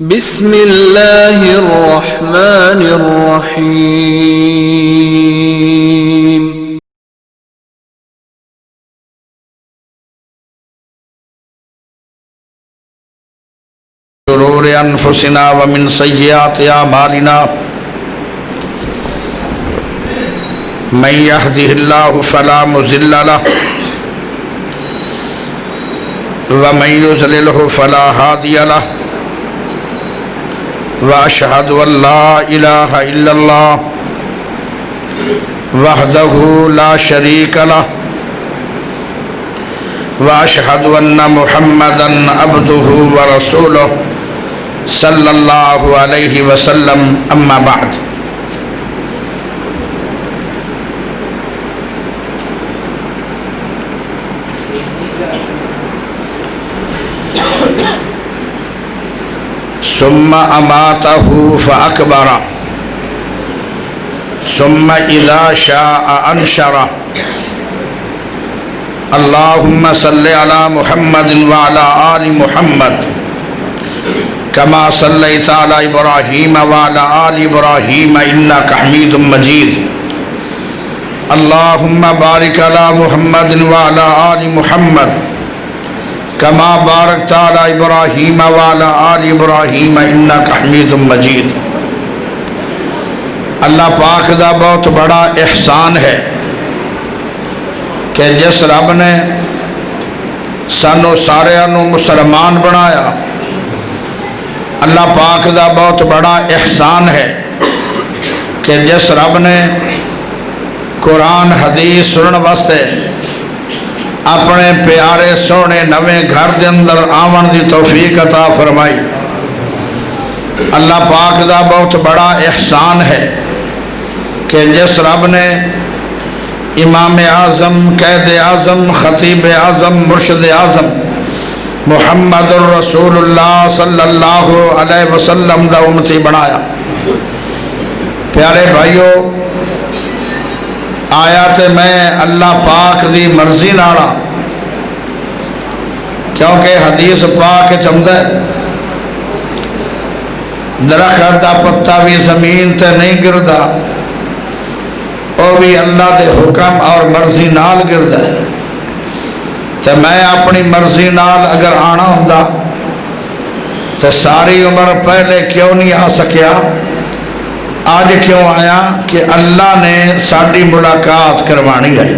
بسم اللہ الرحمن الرحیم شرور انفسنا ومن سیئات اعمالنا من يهده الله فلا مضل له ومن يضلل فلا هادي له واشهد ان لا اله الا الله وحده لا شريك له واشهد ان محمدا عبده ورسوله صلی اللہ علیہ وسلم اما بعد ثم اماتہ فاکبر ثم اذا شاء انشر اللہم صلی علی محمد وعلی آل محمد كما صليت على إبراهيم وعلى آل إبراهيم إنك حميد مجيد اللهم بارك على محمد وعلى آل محمد كما باركت على إبراهيم وعلى آل إبراهيم إنك حميد مجيد اللہ پاک دا بہت بڑا احسان ہے کہ جس رب نے سانو سارے مسلمان بنایا، اللہ پاک دا بہت بڑا احسان ہے کہ جس رب نے قرآن حدیث سنن واسطے اپنے پیارے سونے نویں گھر دے اندر آون دی توفیق عطا فرمائی۔ اللہ پاک دا بہت بڑا احسان ہے کہ جس رب نے امام اعظم، قائد اعظم، خطیب اعظم، مرشد اعظم محمد الرسول اللہ صلی اللہ علیہ وسلم دا امتی بنایا۔ پیارے بھائیو، آیا تے میں اللہ پاک دی مرضی ناڑا، کیونکہ حدیث پاک چمدہ ہے درخت دا پتا بھی زمین تے نہیں گردا، او بھی اللہ دے حکم اور مرضی نال گردا ہے۔ تو میں اپنی مرضی نال اگر آنا ہوندا تو ساری عمر پہلے کیوں نہیں آ سکیا، آج کیوں آیا کہ اللہ نے ساری ملاقات کروانی ہے۔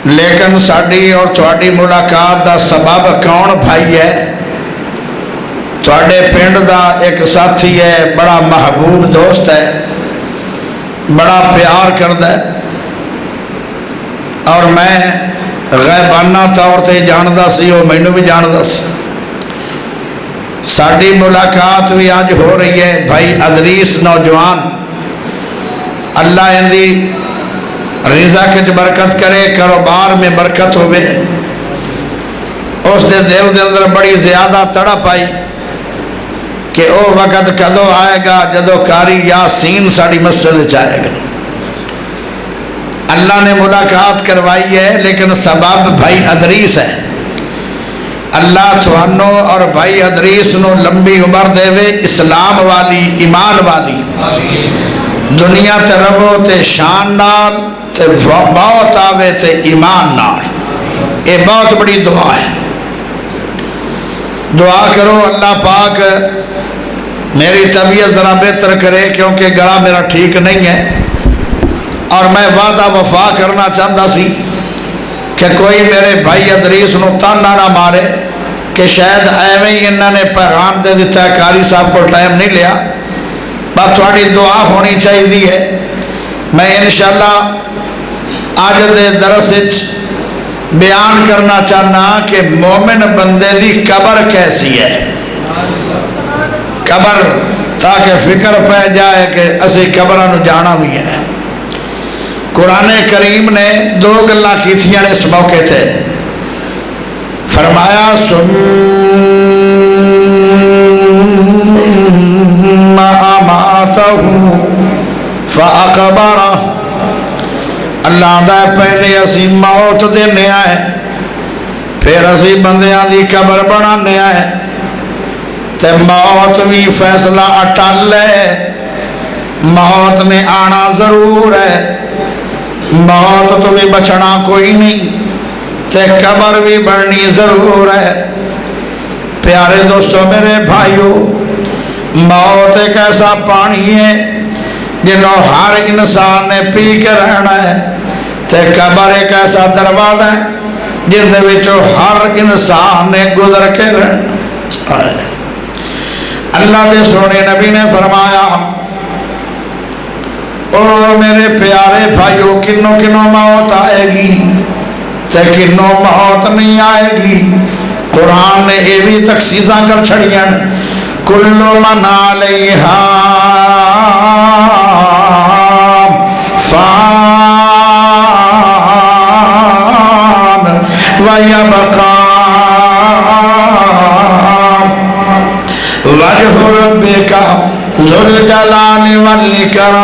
لیکن ساری اور تھوڑی ملاقات دا سبب کون بھائی ہے؟ تھوڑے پنڈ دا ایک ساتھی ہے، بڑا محبوب دوست ہے، بڑا پیار کردا ہے، اور میں غیبانہ طور تے جاندا سی، وہ مینوں بھی جاندا سی۔ ساری ملاقات بھی آج ہو رہی ہے۔ بھائی ادریس نوجوان، اللہ ان دی رزق وچ برکت کرے، کاروبار میں برکت ہوئے۔ اس دے دل دے اندر بڑی زیادہ تڑپ آئی کہ او وقت کدو آئے گا جدو قاری یاسین ساری مسجد وچ آئے گا۔ اللہ نے ملاقات کروائی ہے، لیکن سبب بھائی ادریس ہے۔ اللہ تھانو اور بھائی ادریس نو لمبی عمر دے وے، اسلام والی، ایمان والی، دنیا تے رہو تے شان نال تے موت آوے تے ایمان نال۔ یہ بہت بڑی دعا ہے۔ دعا کرو اللہ پاک میری طبیعت ذرا بہتر کرے، کیونکہ گلا میرا ٹھیک نہیں ہے، اور میں وعدہ وفا کرنا چاہتا سی کہ کوئی میرے بھائی ادریس نو تانا نہ مارے کہ شاید ایویں ہی انہوں نے پیغام دے دیتا ہے، قاری صاحب کو ٹائم نہیں لیا۔ بس تھوڑی دعا ہونی چاہیے ہے۔ میں انشاءاللہ آج دے درس بیان کرنا چاہنا کہ مومن بندے دی قبر کیسی ہے، قبر، تاکہ فکر پہ جائے کہ اسی قبروں نو جانا بھی ہے۔ قرآن کریم نے دو گلاں کیتیاں نے اس موقع تھے۔ فرمایا ثم اماتہ فاقبرہ، اللہ دا پہلے اسی موت دینے آئے، پھر اسی بندیاں دی قبر بنانے آئے۔ تے موت بھی فیصلہ اٹل ہے، موت نے آنا ضرور ہے، موت تو بھی بچنا کوئی نہیں، تے قبر بھی بڑھنی ضرور ہے۔ پیارے دوستو میرے بھائیو، موت ایک ایسا پانی ہے جنہوں ہر انسان نے پی کے رہنا ہے، تے قبر ایک ایسا دروازہ ہے جن دے وچوں ہر انسان نے گزر کے رہنا ہے۔ اللہ کے سونے نبی نے فرمایا، او میرے پیارے بھائیو، کنوں کنوں موت آئے گی تے کنوں موت نہیں آئے گی۔ قرآن نے یہ بھی تخصیصاں کر چھڑیاں، کل من علیہا فان ویبقا وجہ ربک ذو الجلال والاکرام۔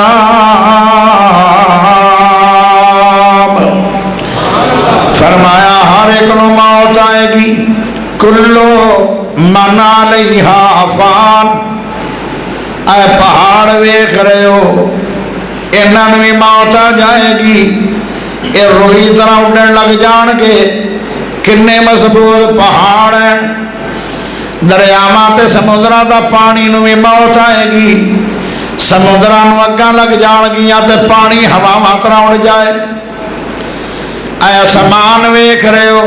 فرمایا ہر ایک نو موت آئے گی، کلو من علیہا فان۔ اے پہاڑ ویکھ رہے ہو، انہاں بھی موت آ جائے گی، یہ روئی طرح اڑن لگ جان گے۔ کنے مضبوط پہاڑ ہیں، دریاواں تے سمندراں دا پانی نو بھی موت آئے گی، سمندراں نو اگاں لگ جان گیاں تے پانی ہواواں طرح اڑ جائے۔ اے آسمان ویکھ رہے ہو،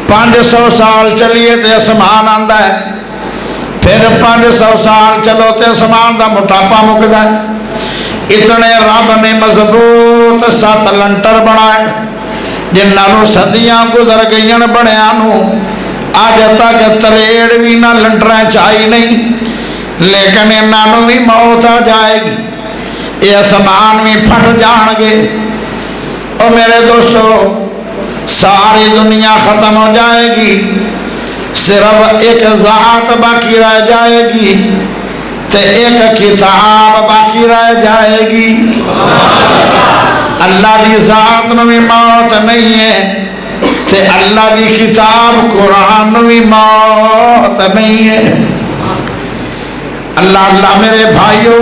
500 سال چلیے تے آسمان آندا ہے، پھر 500 سال چلو تے آسمان دا موٹاپا مکدا ہے۔ اتنے رب نے مضبوط 7 لنٹر بنائے جنہاں نو صدیاں گزر گئیاں بنیاں نو اج تک تریڑ بھی نہ لنٹراں چائی نہیں، لیکن انہاں نو بھی موت آ جائے گی، یہ آسمان بھی پھٹ جان گے۔ او میرے دوستو، ساری دنیا ختم ہو جائے گی، صرف ایک ذات باقی رہ جائے گی تے ایک کتاب باقی رہ جائے گی۔ اللہ دی ذات نو بھی موت نہیں ہے تے اللہ دی کتاب قرآن نو بھی موت نہیں ہے۔ اللہ میرے بھائیو،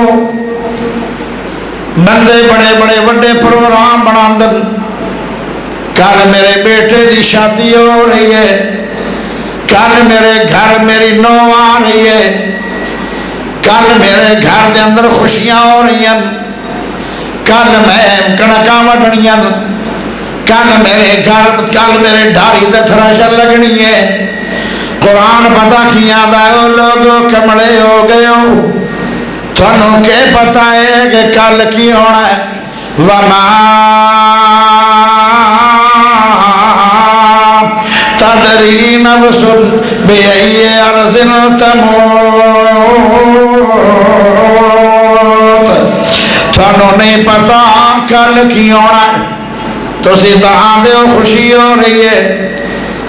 بندے بڑے بڑے وڈے پروگرام بنا دن۔ کل میرے بیٹے دی شادی ہو رہی ہے، کل میرے گھر میری نو آ رہی ہے، کل میرے گھر دے اندر خوشیاں ہو رہی ہیں، کل میں کنکاں وڈنیاں، کل میرے ڈھاری تے تھراشر لگنی ہے۔ قرآن پتہ کیا دا ہے، لوگوں کمڑے ہو گئے ہو، تھانوں کے پتہ ہے کہ کل کی ہونا ہے۔ وما تدری نفس بأی ارض تموت۔ تھانوں نہیں پتہ کل کی ہونا ہے، تو سیدھا آندے ہو خوشی ہو رہی ہے،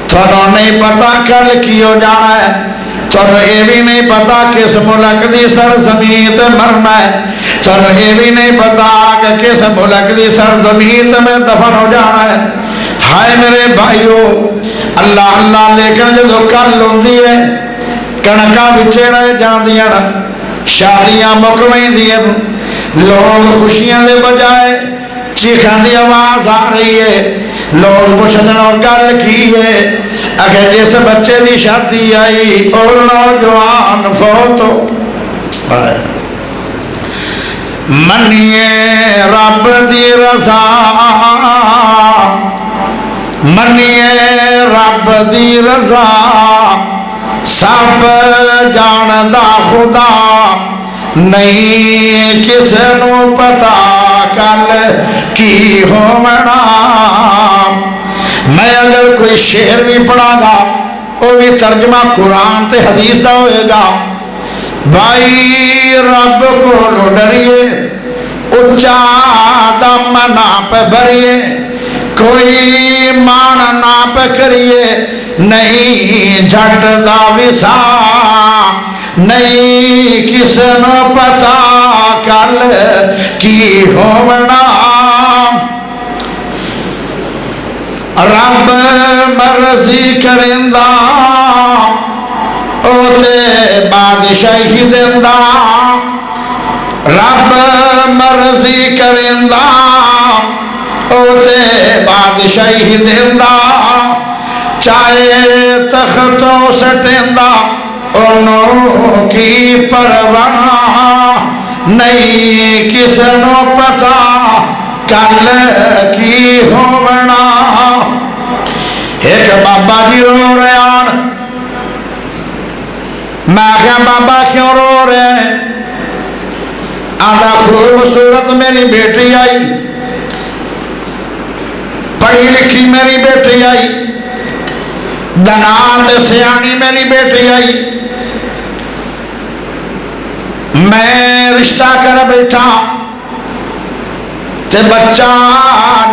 تھانوں نہیں پتہ کل کی ہو جانا ہے، تھانوں یہ بھی نہیں پتا کس ملک دی سرزمین تے مرنا ہے، تھانوں یہ بھی نہیں پتا کہ کس ملک دی سرزمین میں دفن ہو جانا ہے۔ ہائے میرے بھائیو، اللہ اللہ، لیکن جو کل ہوندی ہے کنکاں وچے رہ جاندیاں، شادیاں مک ویندیاں، لوگ خوشیاں دے بجائے چیخاں دی آواز آ رہی ہے، لوگ پوچھدے گل کی ہے، اگر جس بچے دی شادی آئی اور نوجوان فوت ہو۔ منیے رب دی رضا، منیے رب دی رضا، سب جاندا خدا، نہیں کسے نو پتا کل کی ہونا۔ میں اگر کوئی شعر بھی پڑھا گا وہ بھی ترجمہ قرآن تے حدیث دا ہوئے گا۔ بھائی رب کو ڈریے، اچا دم نہ پہ بھریے، کوئی مان نہ پہ کریے، نہیں جھٹ دا وسا، نہیں کس نو پتا کل کی ہونا۔ رب مرضی کرندہ او اوتے بادشاہی دیندا رب مرضی کریندا اوتے بادشاہی دیندا چاہے تختوں سٹیندا انہوں کی پرواہ نہیں کس نو پتا کل کی ہونا ایک بابا جی رو رہے آن میں کہا بابا کیوں رو رہے ہیں آدھا خوبصورت میری بیٹی آئی پڑھی لکھی میری بیٹی آئی دنات سیانی میری بیٹی آئی میں رشتہ کر بیٹھا تے بچہ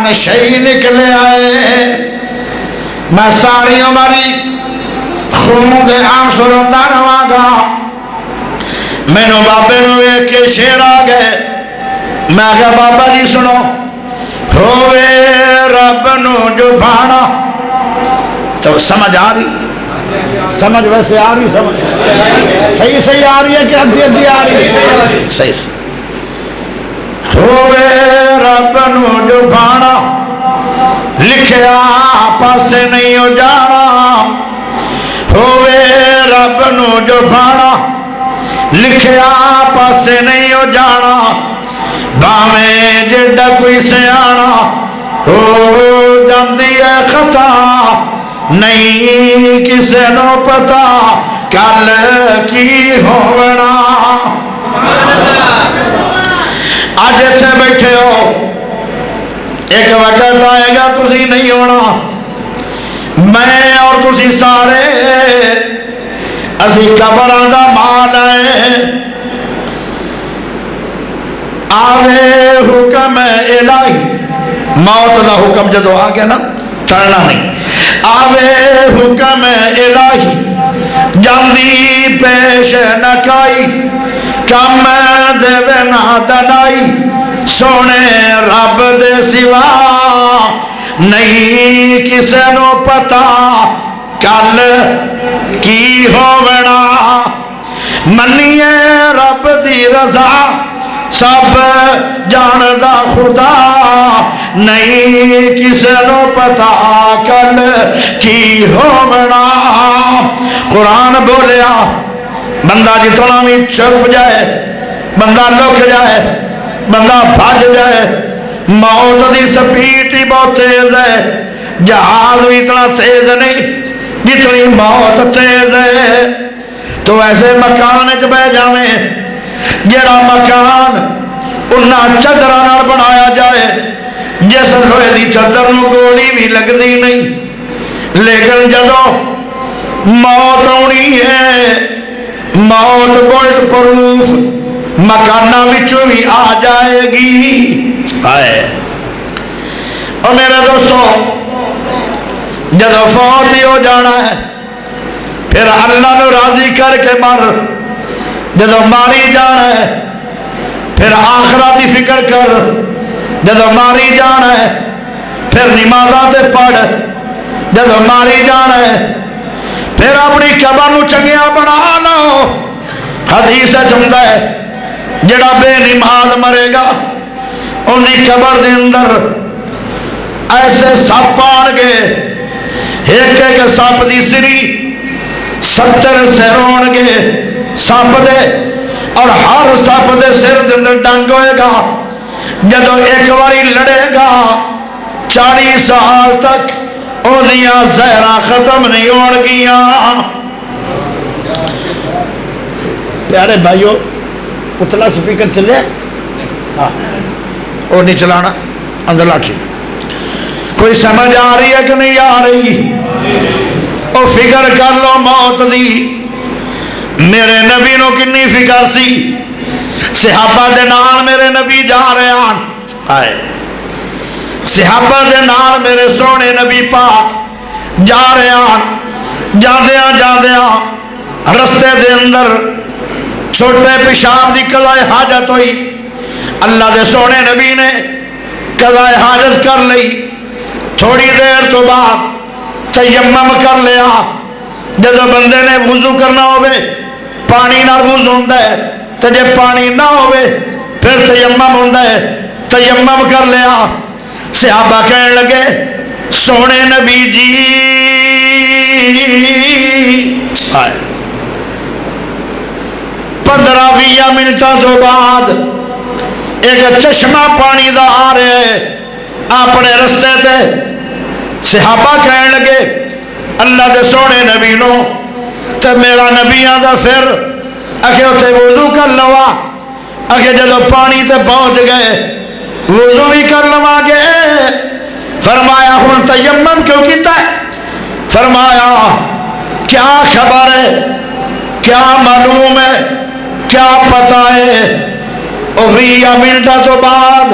نشئی نکلے آئے میں ساری عمری خون دے آنسو روندا رہواں گا مینوں بابے نوں ویکھ کے شیر آ گئے میں کہا بابا جی سنو ہوئے رب نو جو بھانا تو سمجھ آ رہی سمجھ ویسے آ رہی سمجھ صحیح آ رہی ہے کہ ادھی آ رہی ہے صحیح ہوئے رب نو جو بھانا لکھیا پاسے نہیں ہو جانا ہوئے رب نو جو بھانا لکھیا پاسے نہیں ہو جانا باویں جڑا کوئی سیانا ہو جاندی ہے خطا نہیں کسے نو پتا کل کی ہونا آج اتنے بیٹھے ہو ایک وقت آئے گا تسی نہیں ہونا میں اور تسی سارے اسی قبراں دا مال ہے آوے حکم الہی موت دا حکم جدو آ گیا نا ٹرنا نہیں آوے حکم الہی جاندی پیش نکائی کم دے نہ دنائی سونے رب دے سوا نہیں کسے نو پتا کل کی ہونا منیے رب دی رضا سب جاندہ خدا نہیں کسے نو پتا کل کی ہونا قرآن بولیا بندہ جتنا بھی چھپ جائے بندہ لکھ جائے بندہ بھاج جائے موت دی سپیٹ ہی بہت تیز ہے جہاز بھی اتنا تیز نہیں جتنی موت تیز ہے تو ایسے مکان چ بہ جاویں جڑا مکان انہاں چادراں نال بنایا جائے جس لوہے دی چادر نوں گولی بھی لگدی نہیں لیکن جدوں موت آنی ہے موت بلٹ پروف مکانہ وچوں بھی آ جائے گی آئے اور میرے دوستوں جدو فوت ہی ہو جانا ہے پھر اللہ نو راضی کر کے مر جدو ماری جانا ہے پھر آخرت کی فکر کر جدو ماری جانا ہے پھر نمازاں تے پڑھ جدو ماری جانا ہے پھر اپنی قبر نو چنگیا بنا لو حدیث چاہتا ہے جڑا بے نماز مرے گا ان کی قبر دے اندر ایسے سپ آن گے ایک ایک سپ دی سری 70 سر ہون گے سپ دے اور ہر سپ دے سر دے اندر ڈنگ ہوئے گا جدو ایک باری لڑے گا 40 سال تک اولیاں زہرہ ختم نہیں ہون گیاں پیارے بھائیو اتلا سپیکر چلے اور نہیں چلانا اندر لاٹھی کوئی سمجھ آ رہی ہے کہ نہیں آ رہی اور فکر کر لو موت دی میرے نبی نو کنی فکر سی صحابہ دے نال میرے نبی جا رہے آئے صحابہ دے نال میرے سونے نبی پاک جا رہے ہیں جاندیاں رستے دے اندر چھوٹے پیشاب دی قضائے حاجت ہوئی اللہ دے سونے نبی نے قضائے حاجت کر لئی تھوڑی دیر تو بعد تیمم کر لیا جدو بندے نے وضو کرنا ہوئے پانی نہ وضو ہوتا ہے، تو جے پانی نہ ہوئے پھر تیمم ہوتا ہے، تیمم کر لیا۔ صحابہ کہنے لگے سونے نبی جی 15-20 منٹوں تو بعد ایک چشمہ پانی دا آ رہے ہے اپنے رستے تے۔ صحابہ کہنے لگے اللہ دے سونے نبی نو تے میرا نبیاں دا پھر اکھے اتھے وضو کر لوا، اکھے جدو پانی تے پہنچ گئے وضو بھی کر لوا گے۔ فرمایا ہن تیمم کیوں کیتا ہے؟ فرمایا کیا خبر ہے، کیا معلوم ہے، کیا پتہ ہے 20 منٹوں تو بعد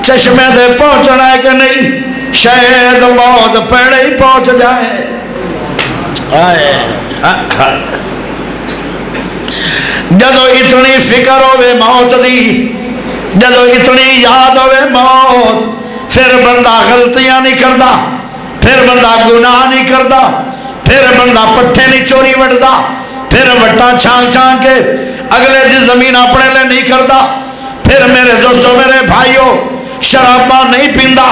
چشمے دے پہنچنا ہے کہ نہیں، شاید موت پہلے ہی پہنچ جائے۔ جدو اتنی فکر ہوئے موت دی، جدو اتنی یاد ہوئے موت، پھر بندہ غلطیاں نہیں کرتا، پھر بندہ گناہ نہیں کرتا، پھر بندہ پٹھے نہیں چوری وٹتا، پھر وٹا چھان چھان کے اگلے دی زمین اپنے لے نہیں کرتا، پھر میرے دوستوں میرے بھائیوں شرابہ نہیں پیندا،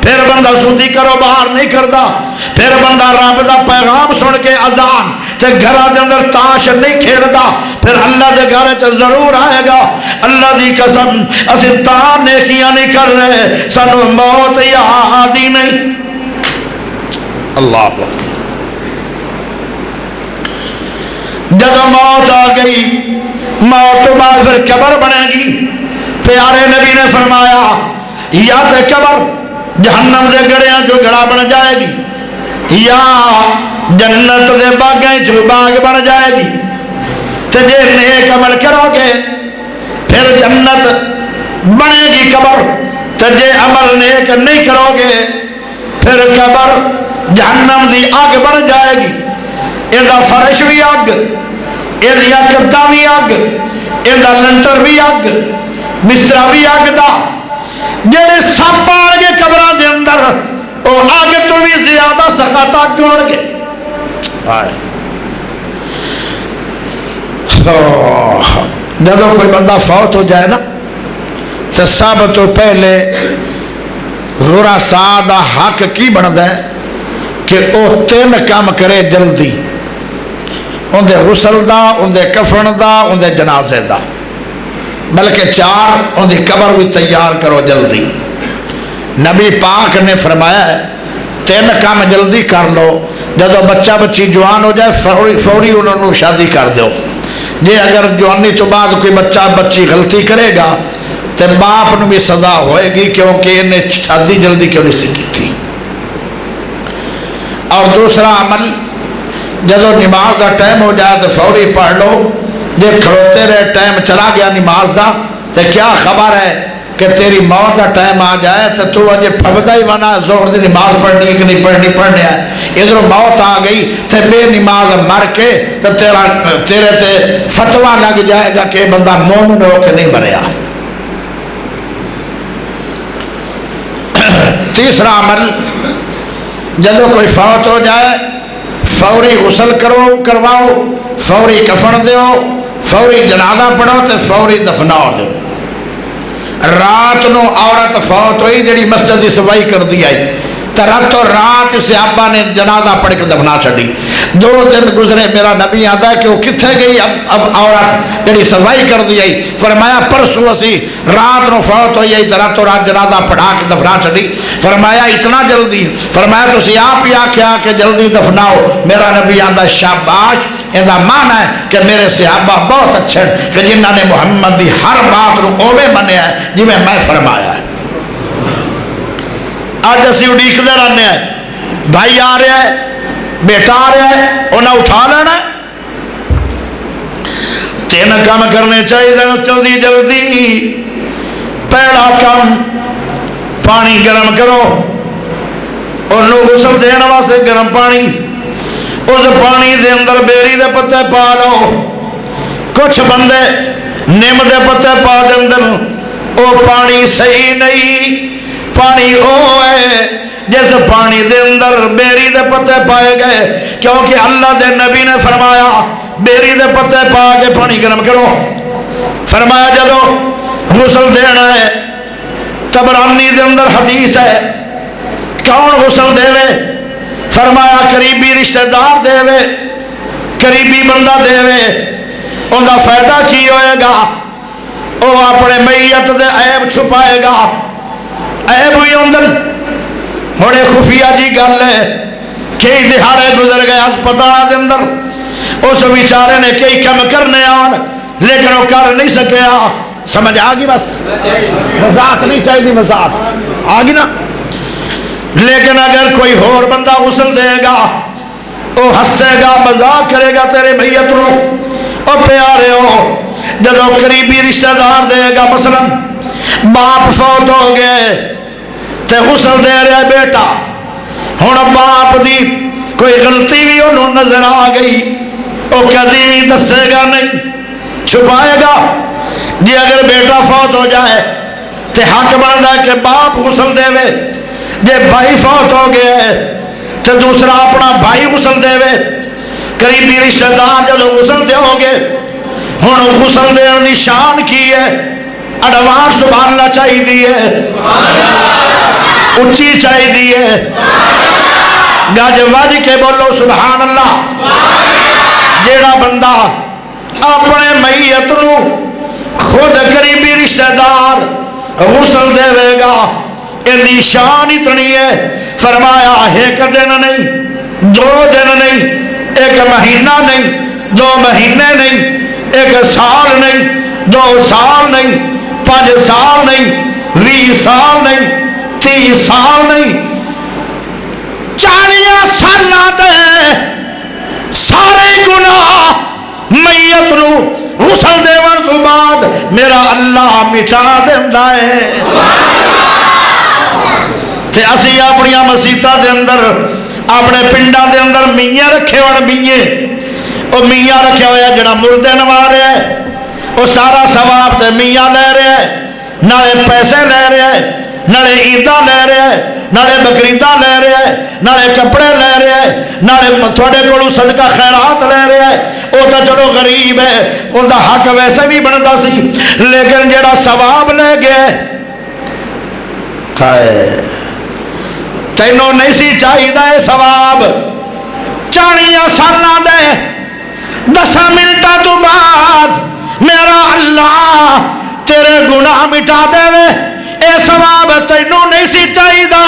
پھر بندہ سودی کاروبار نہیں کرتا، پھر بندہ رب دا پیغام سن کے اذان تے گھراں دے اندر تاش نہیں کھیڑدا، پھر اللہ دے گھر چ ضرور آئے گا۔ اللہ دی قسم اسی تاں نیکیاں نہیں کر رہے، سانو موت یاد ہی نہیں۔ اللہ جدو موت آ گئی، موت تو بعد پھر قبر بنے گی۔ پیارے نبی نے فرمایا یا تے قبر جہنم دے گڑیاں جو گڑا بن جائے گی، یا جنت دے باغیں جو باغ بن جائے گی۔ تے جے نیک عمل کرو گے پھر جنت بنے گی قبر، تے جے عمل نیک نہیں کرو گے پھر قبر جہنم دی آگ بن جائے گی۔ ایدہ فرش بھی آگ، ایدہ کدہ بھی آگ، ایدہ لنٹر بھی آگ، بسترہ بھی آگ دا۔ جیڑے سب آڑ گے قبران دے اندر او آگ تو بھی زیادہ سخت آگ گوڑ گے۔ جدو کوئی بندہ فوت ہو جائے نا تو سب تو پہلے ذرا سادہ حق کی بندا ہے کہ او 3 کام کرے جلدی، اندے غسل دا، اندے کفن دا، اندے جنازے دا، بلکہ 4 اندی قبر بھی تیار کرو جلدی۔ نبی پاک نے فرمایا ہے 3 کام جلدی کر لو، جدو بچہ بچی جوان ہو جائے فوری انہوں نے شادی کر دو۔ جی اگر جوانی تو بعد کوئی بچہ بچی غلطی کرے گا تو باپ نے بھی سزا ہوئے گی کیونکہ انہیں شادی جلدی کیوں نہیں سکی تھی۔ اور دوسرا عمل جدو نماز کا ٹائم ہو جائے تو فوری پڑھ لو، جب کھڑوتے رہے ٹائم چلا گیا نماز دا تو کیا خبر ہے کہ تیری موت کا ٹائم آ جائے تو اجے پھبدا ہی ونا زہر دی نماز پڑھنی ہے کہ نہیں پڑھنی پڑھنے ہے، ادھر موت آ گئی تو بے نماز مر کے تو تیرے تے فتوہ لگ جائے گا کہ بندہ مومن ہو کے نہیں مریا۔ تیسرا عمل جدو کوئی فوت ہو جائے فوری غسل کرواؤ، فوری کفن دیو، فوری جنازہ پڑھو تو فوری دفناؤ دو۔ رات نو عورت فوت ہوئی جڑی مسجد دی صفائی کر دی آئی تو رات صحابہ نے جنازہ پڑھ کے دفنا چھڑی۔ 2 دن گزرے میرا نبی آتا ہے کہ وہ کتھے گئی اب عورت جڑی صفائی کر دی آئی؟ فرمایا پرسوں اسی رات نو فوت ہوئی آئی تو رات جنازہ پڑھا کے دفنا چھڑی۔ فرمایا اتنا جلدی؟ فرمایا تسی آپ ہی آکھیا کہ جلدی دفناؤ۔ میرا نبی آتا ہے شاباش، اندہ معنی ہے کہ میرے صحابہ بہت اچھے کہ جنہاں نے محمد دی ہر بات رو اوے منیا ہے جی میں فرمایا ہے۔ آج اسی اڑیک دے رہنے ہیں، بھائی آ رہے ہیں، بیٹا آ رہے ہیں، انہیں اٹھا لینا ہے۔ 3 کام کرنے چاہیے جلدی جلدی۔ پہلا کام پانی گرم کرو، اور لوگ غسل دینا واسطے گرم پانی، اس پانی دے اندر بیری دے پتے پا لو۔ کچھ بندے نیم دے پتے پا دے اندر، وہ پانی صحیح نہیں، پانی او ہے جس پانی دے اندر بیری دے پتے پائے گئے، کیونکہ اللہ دے نبی نے فرمایا بیری دے پتے پا کے پانی گرم کرو۔ فرمایا جدو غسل دینا ہے، طبرانی دے اندر حدیث ہے، کون غسل دے وے؟ فرمایا قریبی رشتہ دار دے وے، قریبی بندہ دے وے۔ ان کا فائدہ کی ہوئے گا؟ وہ اپنے میت دے عیب چھپائے گا۔ عیب ہوئی اندر بڑے خفیہ جی گل ہے، کئی دہاڑے گزر گئے ہسپتال دے اندر، اس بیچارے نے کئی کم کرنے آن لیکن وہ کر نہیں سکیا۔ سمجھ آ گئی؟ بس وضاحت نہیں چاہیے، وضاحت آ گئی نا؟ لیکن اگر کوئی اور بندہ غسل دے گا، وہ ہنسے گا، مذاق کرے گا تیرے میت نو۔ او پیارے ہو، جدو قریبی رشتہ دار دے گا، مثلا باپ فوت ہو گئے تے غسل دے رہا بیٹا، ہن باپ دی کوئی غلطی بھی انہوں نظر آ گئی، وہ کدی بھی دسے گا نہیں، چھپائے گا۔ جی اگر بیٹا فوت ہو جائے تے حق بنتا ہے کہ باپ غسل دے وے، جے بھائی فوت ہو گیا ہے تو دوسرا اپنا بھائی غسل دے وے۔ قریبی رشتہ دار جب غسل دے ہو گے، ہن غسل دے دی شان کی ہے؟ اڈوانس سبحان اللہ چاہیے دیئے، اچھی چاہیے دیئے، گج وج کے بولو سبحان اللہ۔ جیڑا بندہ اپنے میت نو خود قریبی رشتہ دار غسل دے وے گا، ان شان اتنی ہے۔ فرمایا ایک دن نہیں، 2 دن نہیں، 1 مہینہ نہیں، 2 مہینے نہیں، 1 سال نہیں، 2 سال نہیں، 5 سال نہیں، 20 سال نہیں، 30 سال نہیں، 40 سال دے سارے گناہ میت نو غسل دیون تو بعد میرا اللہ مٹا دیندا ہے۔ تے اسی اپنی مسیتاں دے اندر، اپنے پنڈاں دے اندر میاں رکھے ہوئے، میاں رکھے ہوئے جڑا مردے نوار رہا ہے، وہ سارا ثواب تے میاں لے رہا ہے، نالے پیسے لے رہا ہے، نالے عیداں لے رہا ہے، نالے بقریداں لے رہا ہے، نالے کپڑے لے رہا ہے، نالے تھوڑے کولوں صدقہ خیرات لے رہا ہے۔ وہ تو چلو غریب ہے، ان کا حق ویسے بھی بنتا سی، لیکن جڑا ثواب لے گیا ہائے تینوں نہیں سی چاہیے دے ثواب۔ 40 سالاں دے 10 منٹاں تو بعد میرا اللہ تیرے گناہ مٹا دے وے، اے ثواب تینوں نہیں سی چاہیے دا۔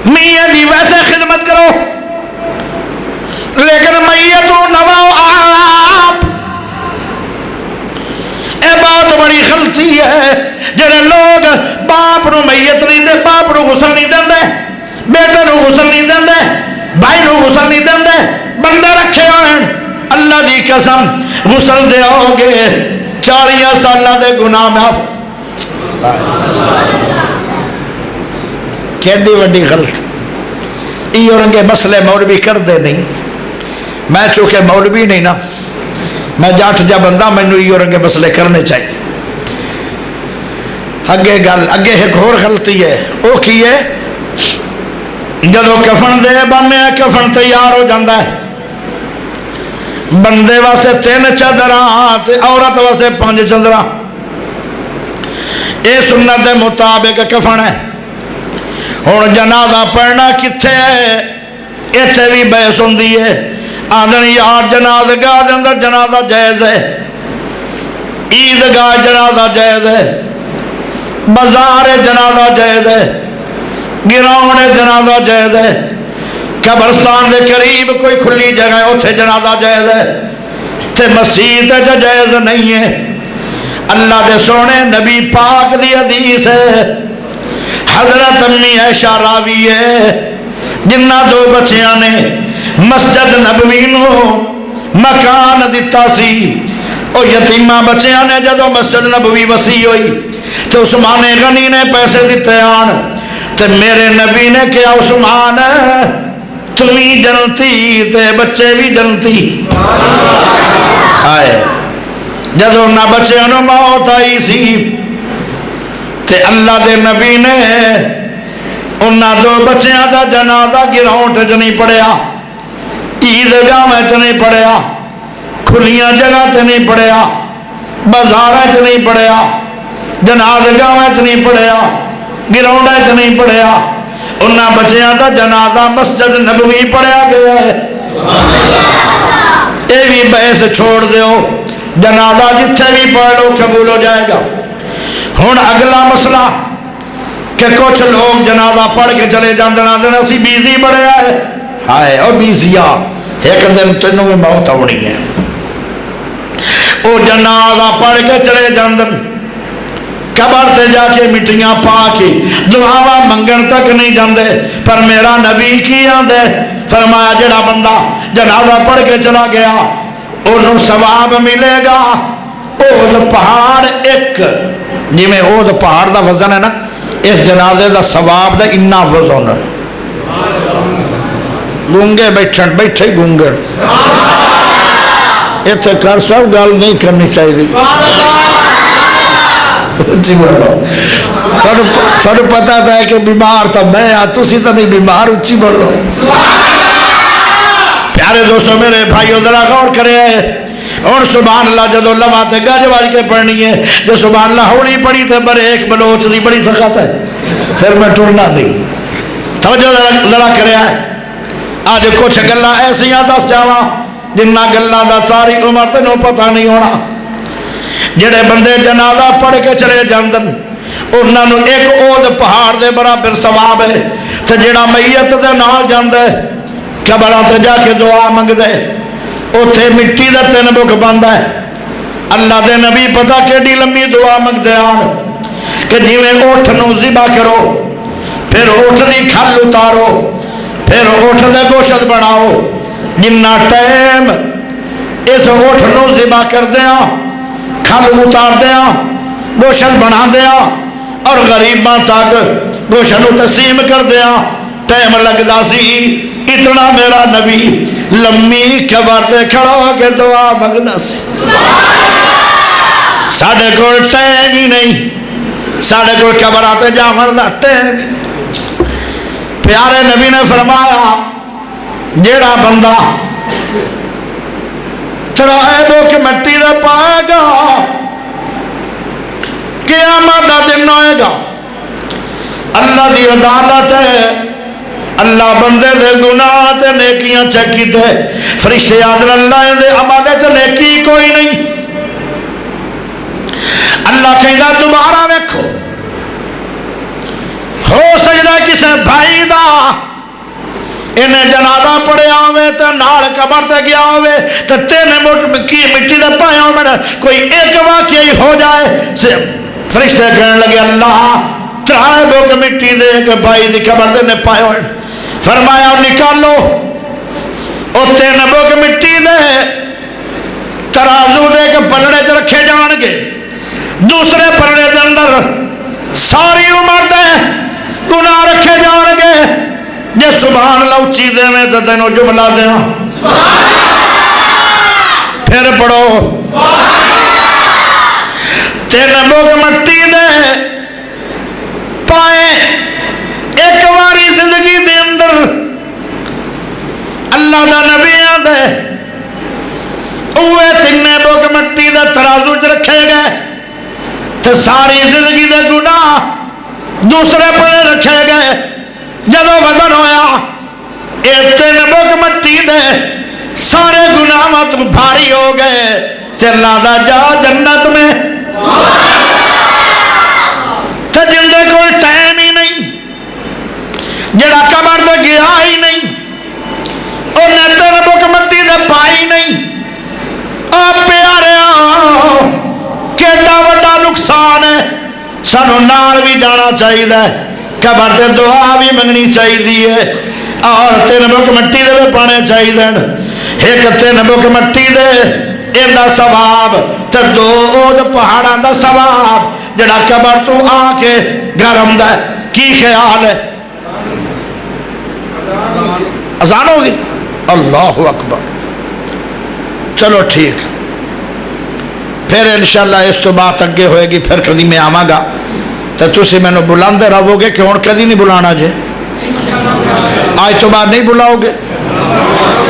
میاں دی ویسے خدمت کرو، لیکن میت نو نواؤ آپ۔ اے بہت بڑی غلطی ہے جڑے لوگ باپ نو میت نہیں دے، باپ نو غسل نہیں دے، بیٹے نو غسل نہیں دے، بھائی نو غسل نہیں دے، بندے رکھے ہوئے اللہ دی قسم غسل دے ہوگے 40 سالہ دے گناہ معاف۔ کیڑی وڈی غلط یہ رنگے مسئلے مولوی کر دے نہیں۔ میں چونکہ مولوی نہیں نا، میں جاٹ جا بندہ، مینوں یہ رنگے مسئلے کرنے چاہیے۔ اگے گل اگے ایک اور غلطی ہے، وہ کی ہے؟ جدو کفن دے بننے کفن تیار ہو جاتا ہے، بندے واسطے 3 چادراں تے عورت واسطے 5 چادراں، یہ سنت دے مطابق کفن ہے۔ ہن جنازہ پڑھنا کتھے ہے؟ اتنے بھی بحث ہوندی ہے، آدھن یار جنازگاہ دے اندر جنازہ جائز ہے، عیدگاہ جنازہ جائز ہے، بازار جنازہ جائز ہے، گراؤنڈ جنازہ جائز ہے، قبرستان دے قریب کوئی کھلی جگہ ہے اتنے جنازہ جائز ہے، تے مسجد جائز نہیں ہے۔ اللہ دے سونے نبی پاک دی حدیث ہے، حضرت امی عائشہ راوی ہے، جنہ 2 بچیاں نے مسجد نبوی نو مکان دیتا سی، او یتیمہ بچیاں نے جدو مسجد نبوی وسیع ہوئی تو عثمان غنی نے پیسے دیتے آن، تو میرے نبی نے کیا عثمان تمہیں جنتی تے بچے بھی جنتی آئے۔ جدو نہ بچے انہوں موت آئی سی، تے اللہ دے نبی نے انہاں دو بچیاں دا جنازہ گراؤنڈ چ نہیں پڑیا، عیدگاہ چ نہیں پڑیا، کھلیاں جگہ چ نہیں پڑیا، بازار چ نہیں پڑیا، جنازگاہ چ نہیں پڑیا، گراؤنڈ چ نہیں پڑیا، انہاں بچیاں دا جنازہ مسجد نبوی پڑھیا گیا ہے۔ اے بھی بحث چھوڑ دیو، جنازہ جتھے بھی پڑھ لو قبول ہو جائے گا۔ ہن اگلا مسئلہ کہ کچھ لوگ جنازہ پڑھ کے چلے جاندے نے اسی بیزی بڑھیا ہے، ہائے او بیزیا ایک دن تینوں میں موت آنی ہے۔ او جنازہ پڑھ کے چلے جاندے قبر تے جا کے مٹیاں پا کے دعاواں منگن تک نہیں جاندے، پر میرا نبی کی آندے فرمایا جڑا بندہ جنازہ پڑھ کے چلا گیا انہوں ثواب ملے گا احد پہاڑ ایک، جی میں احد پہاڑ دا وزن ہے نا، اس جنازے دا ثواب دا اتنا وزن ہے۔ گونگے بیٹھے گونگے اتنے کر سب گل نہیں کرنی چاہیے، سانو پتا تھا کہ بیمار تو میں ہاں، تسی تو نہیں بیمار، اچھی بولو۔ پیارے دوستو میرے بھائیو ذرا غور کرے، اور سبحان اللہ جدو لمحہ گج واج کے پڑھنی ہے، جو سبحان اللہ ہولی پڑھی تے بریک بلوچ دی بڑی سخت ہے، پھر میں ٹرنا نہیں۔ توجہ ذرا کرے آج کچھ گلاں ایسیاں دس جاواں جنہ گلاں دا ساری عمر تینوں پتہ نہیں ہونا۔ جڑے بندے جنازہ پڑھ کے چلے جاندن انہاں نوں ایک احد پہاڑ دے برابر ثواب ہے، تے جڑا میت دے نال جاندے قبراں تے جا کے دعا منگدے اوتھے مٹی دا 3 بک بندا ہے۔ اللہ دے نبی پتہ کیڈی لمبی دعا منگدے آن کہ جویں اونٹ نوں ذبح کرو، پھر اونٹ دی کھل اتارو، پھر اونٹ دے گوشت بناؤ، جنہ ٹائم اس اونٹ نوں ذبح کردیاں کھل اتار دیا گوشت بنا دیا اور غریباں تک گوشت نو تقسیم کر دیا ٹائم لگدا سی، اتنا میرا نبی لمبی قبر تے کھڑا ہو کے دعا منگدا سی۔ ساڈے کول ٹائم ہی نہیں، ساڈے کول قبر تے جاون دا ٹائم۔ پیارے نبی نے فرمایا جیڑا بندہ ترائے بک مٹی دے پائے گا قیامت دا دن ہوئے گا، اللہ دی عدالت ہے، اللہ بندے دے گناہ تے نیکیاں چیک کیتے، فرشتے آدھر اللہ دے عملے تے نیکی کوئی نہیں، اللہ کہندا دوبارہ ویکھو ہو سجدہ کسے بھائی دا انہیں جنازہ پڑھیا ہوئے تو نال قبر تے گیا ہوئے تو 3 مٹی دے پایا ہوئے کوئی ایک واقعی ہو جائے، فرشتے کہنے لگے اللہ 3 بک مٹی دے ایک بھائی دی قبر دے نے پائے ہوئے، فرمایا نکالو او 3 بک مٹی دے ترازو دے کے پلڑے چ رکھے جان گے، دوسرے پلڑے دے اندر ساری عمر دے گناہ رکھے جان گے، جے سبحان اللہ اچھی دے میں تو تینوں جملہ دیا پھر پڑھو 3 بک مٹی دے پائے ایک واری زندگی دے اندر اللہ دا نبی آدھے اوے 3 بک مٹی دے ترازو چ رکھے گئے تو ساری زندگی دے گناہ دوسرے پڑے رکھے گئے، جدو وزن ہویا یہ 3 بک مٹی دے سارے گناہ تو بھاری ہو گئے، چلا دا جا جنت میں، تو جن دے کوئی ٹائم ہی نہیں، جڑا قبر دے گیا ہی نہیں، انہیں 3 بک مٹی دے پائی نہیں، آپ پیارے کیڑا وڈا نقصان ہے، سانو نال بھی جانا چاہیے، قبر تے دعا بھی منگنی چاہیے، اور 3 بک مٹی دے بھی پانے چاہیے، ایک 3 بک مٹی دے ایندہ ثواب تے 2 احد پہاڑاں دا ثواب جڑا قبر تو آ کے گرم دا کی خیال ہے؟ اذان ہوگی اللہ اکبر، چلو ٹھیک، پھر انشاءاللہ اس تو بات اگے ہوئے گی، پھر کبھی میں آواں گا، تو تسی میں نے بلاندے رہو گے کہ ہون کدی نہیں بلانا جے؟ آج تو بعد نہیں بلاؤ گے؟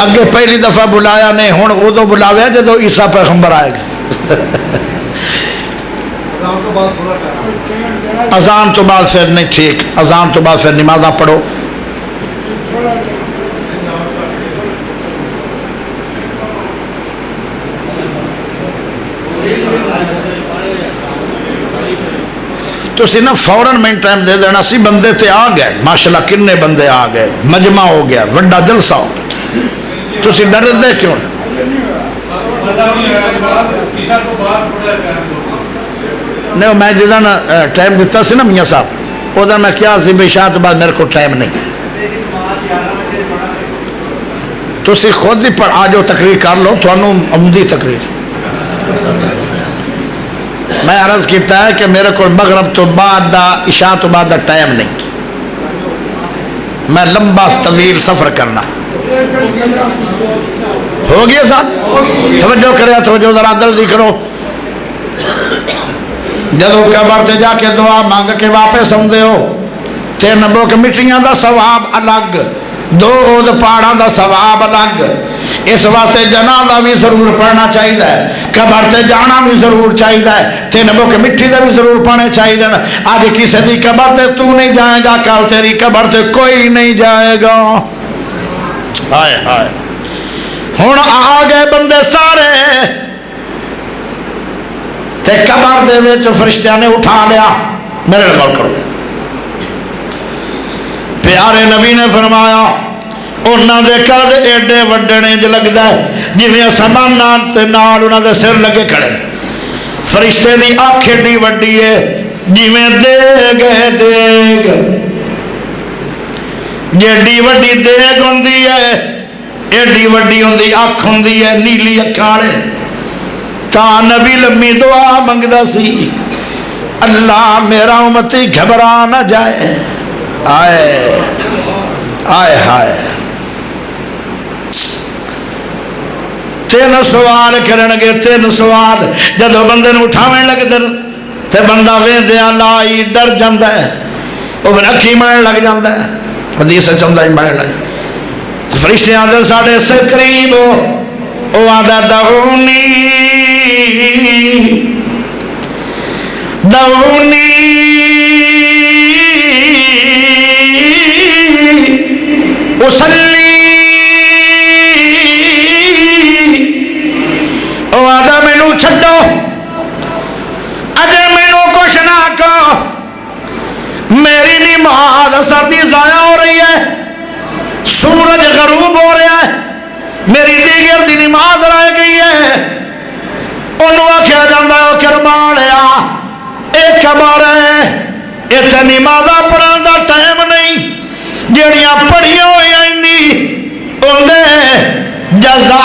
اگے پہلی دفعہ بلایا نہیں، ہون ادو بلاوے جدو عیسیٰ پیغمبر آئے گا۔ اذان تو بعد پھر نہیں، ٹھیک، اذان تو بعد پھر نمازہ پڑھو۔ تو سی نا فوراً میں ٹائم دے دینا سی، بندے تے آ گئے ماشاءاللہ، کنے بندے آ گئے، مجمع ہو گیا، وڈا جلسہ ہو گیا، تو سی ڈر دے کیوں؟ نہیں میں جدہ نا ٹائم دیتا سی نا میاں صاحب، وہ دا میں کیا سی بے شاید بعد میرے کو ٹائم نہیں، تو سی خود ہی پر آجو تقریر کر لو، تو انہوں عمدی تقریر۔ میں عرض کیتا ہے کہ میرے کو مغرب تو بعد دا، عشاء تو بعد دا ٹائم نہیں، میں لمبا طویل سفر کرنا۔ ہو گیا ساتھ؟ توجہ کرے، توجہ ذرا جلدی کرو۔ جدو قبر تے جا کے دعا مانگ کے واپس آندے ہو، 3 بک مٹیاں دا ثواب الگ، 2 عود پہاڑاں دا ثواب الگ، اس واسطے جنازہ بھی ضرور پڑھنا چاہیے، قبر تے جانا بھی ضرور چاہیے، 3 بک مٹی دے بھی ضرور پڑھنے چاہیے۔ آج کسی دی قبر تے تو نہیں جائے گا، کل تیری قبر تے کوئی نہیں جائے گا۔ ہائے ہائے، ہن آ گئے بندے سارے تے قبر دے وچ فرشتیاں نے اٹھا لیا۔ میرے غور کرو، پیارے نبی نے فرمایا انہاں دے قد ایڈے وڈے نے جو لگدا ہے جویں آسمان تے نال انہاں دے سر لگے کھڑے نے۔ فرشتے دی اکھ ایڈی وڈی ہے جویں دیگ ہے، دیگ جیڈی وڈی دیگ ہوندی ہے ایڈی وڈی ہوندی اکھ ہوندی ہے، نیلی اکھاں والے۔ تا نبی لمبی دعا منگدا سی، اللہ میرا امتی گھبرا نہ جائے۔ آئے آئے ہائے، 3 سوال کرنگے، 3 سوال جدو بندے نو اٹھاویں لگ دل تے بندہ ویندیاں لائی ڈر جاندا ہے، وہ پھر اکھی مرن لگ جاندا ہے، حدیث چاہتا ہی مرن لگ۔ فرشتیاں دل ساڑھے سے قریب ہو، او آدھا دعونی دعونی اسلی، او آدھا مینو چھڈو، اجے مینو کچھ نہ کہو، میری نماز سردی ضائع ہو رہی ہے، سورج غروب ہو رہا ہے، میری دیگر دی نماز رہ گئی ہے۔ انہوں آکھیا جاندہ ہے کرمانیا ایک خبر ہے، اتنے نمازہ پڑھان دا ٹائم نہیں، جڑیاں پڑھیاں ہوئی آئینی اندے جزا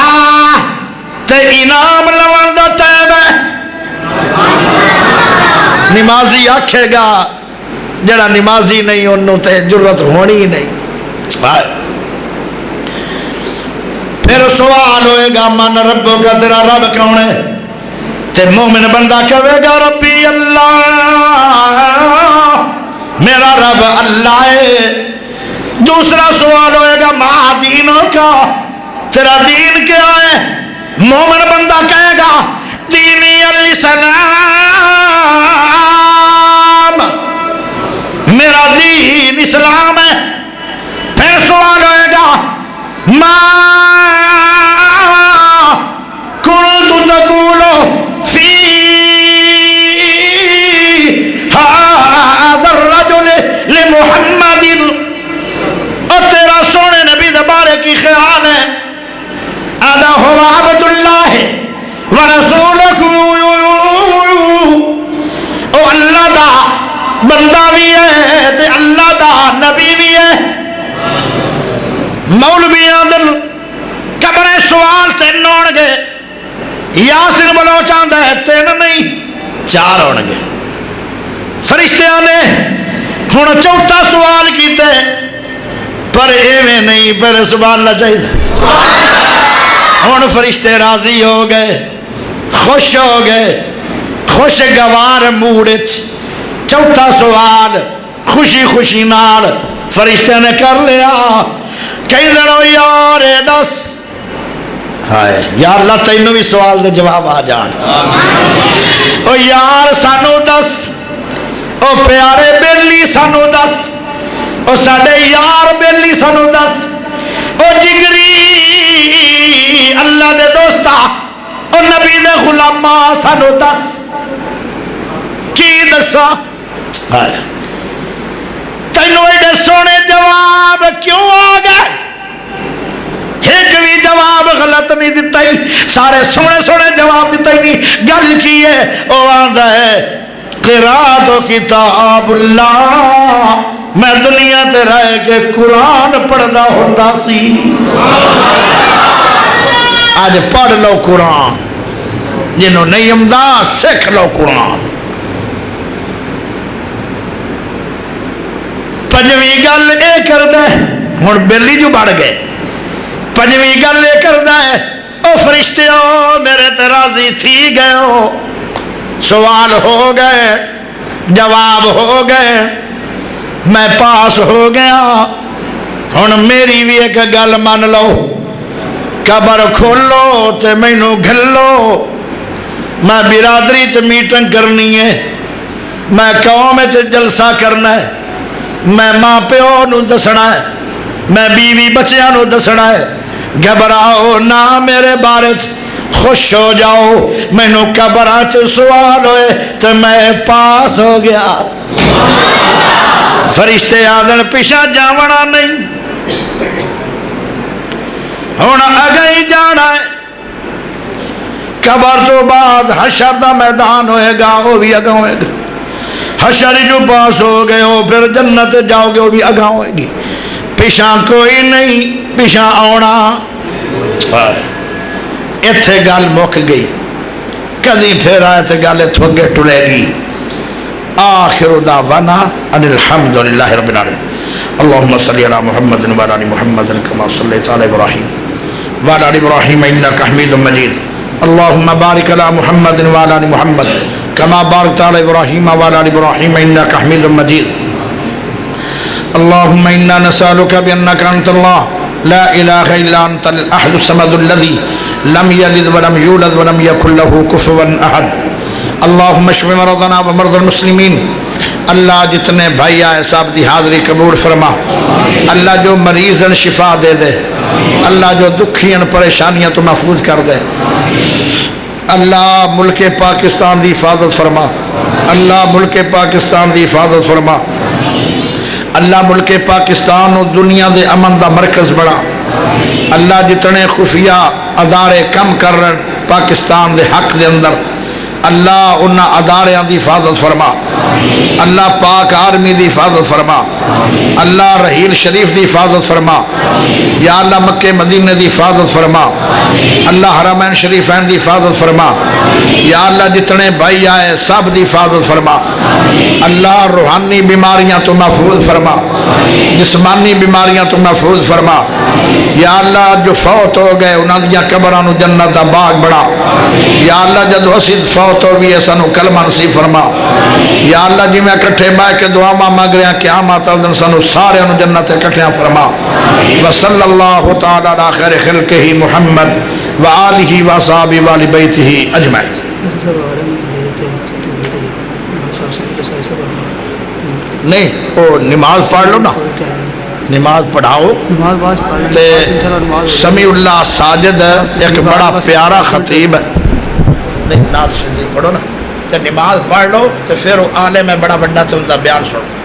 تے انعام لوان دا ٹائم ہے۔ نمازی آکھے گا، جڑا نمازی نہیں انہوں تے جرت ہونی نہیں۔ پھر سوال ہوئے گا من ربو کا، تیرا رب کون ہے؟ تے مومن بندہ کہے گا ربی اللہ، میرا رب اللہ ہے۔ دوسرا سوال ہوئے گا ما دینوں کا، تیرا دین کیا ہے؟ مومن بندہ کہے گا دینی الاسلام، میرا دین اسلام ہے۔ پھر سوال ہوئے گا ما کنت تقول فی هذا الرجل لمحمد، اور تیرا سونے نبی دے بارے کی خیال ہے؟ ادا هو عبد اللہ ورسولہ، او اللہ دا بندہ بھی ہے تے اللہ دا نبی بھی ہے۔ مولویاں دل قبرے سوال 3 ہون گے، یاسر بلوچ آندا ہے 3 نہیں 4 ہون گے۔ فرشتیاں نے ہن چوتھا سوال کیتے، پر ایویں نہیں، پہلے سبحان اللہ چاہیے۔ ہن فرشتے راضی ہو گئے، خوش ہو گئے، خوشگوار موڈ وچ چوتھا سوال خوشی خوشی نال فرشتے نے کر لیا، کہیں لڑو یار دس، ہائے یا اللہ تینوں بھی سوال دے جواب آ جان، او یار سانو دس، او پیارے بیلی سانو دس، او ساڈے یار بیلی سانو دس، او جگری اللہ دے دوستا، او نبی دے غلامہ سانو دس، کی دسا؟ تینوں ایڈے سونے جواب کیوں آ گئے؟ ایک بھی جواب غلط نہیں دیتا ہی، سارے سونے سونے جواب دیتا ہی نہیں۔ گل کی ہے وہ آندا ہے قرات کتاب اللہ، میں دنیا تے رہ کے قرآن پڑھدا ہوندا سی، آج پڑھ لو قرآن، جنہوں نہیں آمدا سکھ لو قرآن۔ پنجویں گل اے کردا ہے، ہن بیلی جو بڑھ گئے، پنجویں گل اے کردا ہے او فرشتیوں میرے تے راضی تھی گئے ہو، سوال ہو گئے، جواب ہو گئے، میں پاس ہو گیا، ہن میری بھی ایک گل مان لو، قبر کھولو تے مینوں گھلو، میں برادری چ میٹنگ کرنی ہے، میں قوم چ جلسہ کرنا ہے، میں ماں پیو نو دسنا ہے، میں بیوی بچیاں نو دسنا ہے، گھبراؤ نہ میرے بارے خوش ہو جاؤ، مینوں قبراں چ سوال ہوئے تو میں پاس ہو گیا۔ فرشتے آدن پیچھا جاونا نہیں، ہن اگے جانا ہے، قبر تو بعد حشر دا میدان ہوئے گا، وہ بھی اگاں ہوئے گا، حشر جو پاس ہو گئے ہو پھر جنت جاؤ گے وہ بھی اگاں ہوئے گی، پیچھا کوئی نہیں، پیچھا آنا۔ اتھے گل مک گئی، کدی پھر آئے تھے گل اتھو اگے ٹرے گی۔ آخر دعوانا ان الحمدللہ رب العالمین، اللہم صلی علی محمد وعلی آل محمد کما صلیت علی ابراہیم وعلی آل ابراہیم انک حمید مجید، اللہم بارک علی محمد وعلی آل محمد کما بارکت علی ابراہیم وعلی آل ابراہیم انک حمید مجید، اللہم انا نسألک بانک انت اللہ لا الہ الا انت الاحد الصمد الذی لم یلد ولم یولد ولم یکن له کفوا احد، اللہم اشف مرضنا ومرضى المسلمین، اللہ جتنے بھائی آئے صاحب دی حاضری قبول فرما، اللہ جو مریضن شفا دے دے، اللہ جو دکھین پریشانیاں تو محفوظ کر دے، اللہ ملک پاکستان دی حفاظت فرما، اللہ ملک پاکستان دی حفاظت فرما، اللہ ملک پاکستان و دنیا دے امن دا مرکز بڑا، اللہ جتنے خفیہ ادارے کم کر رہے پاکستان دے حق دے اندر، اللہ انہاں اداریاں دی حفاظت فرما، اللہ پاک آرمی دی حفاظت فرما، اللہ رحیل شریف دی حفاظت فرما، یا اللہ مکہ مدینہ دی حفاظت فرما، اللہ حرمین شریفین دی حفاظت فرما، یا اللہ جتنے بھائی آئے سب دی حفاظت فرما، اللہ روحانی بیماریاں تو محفوظ فرما، جسمانی بیماریاں تو محفوظ فرما، یا اللہ جو فوت ہو گئے انہاں دیا قبرانو جنت دا باغ بڑا، یا اللہ جدو اسید فوت ہو بھی ایسا نو کلمہ نصیب فرما، یا اللہ جی میں کٹھے بائے کے دعا ماں مانگ رہے ہیں قیامت الدن سنو سارے انو جنت کٹھیاں فرما، وصلی اللہ تعالی علی خیر خلقہ محمد وآلہ وصحابہ وآل بیتہ اجمعین۔ نہیں وہ نماز پڑھ لو نا، نماز پڑھاؤ، تے سمیع اللہ ساجد ایک بڑا پیارا خطیب ہے، نہیں نعت شریف پڑھو نا، تے نماز پڑھ لو تے پھر عالم ہے بڑا بڑا تے ان کا بیان سنو۔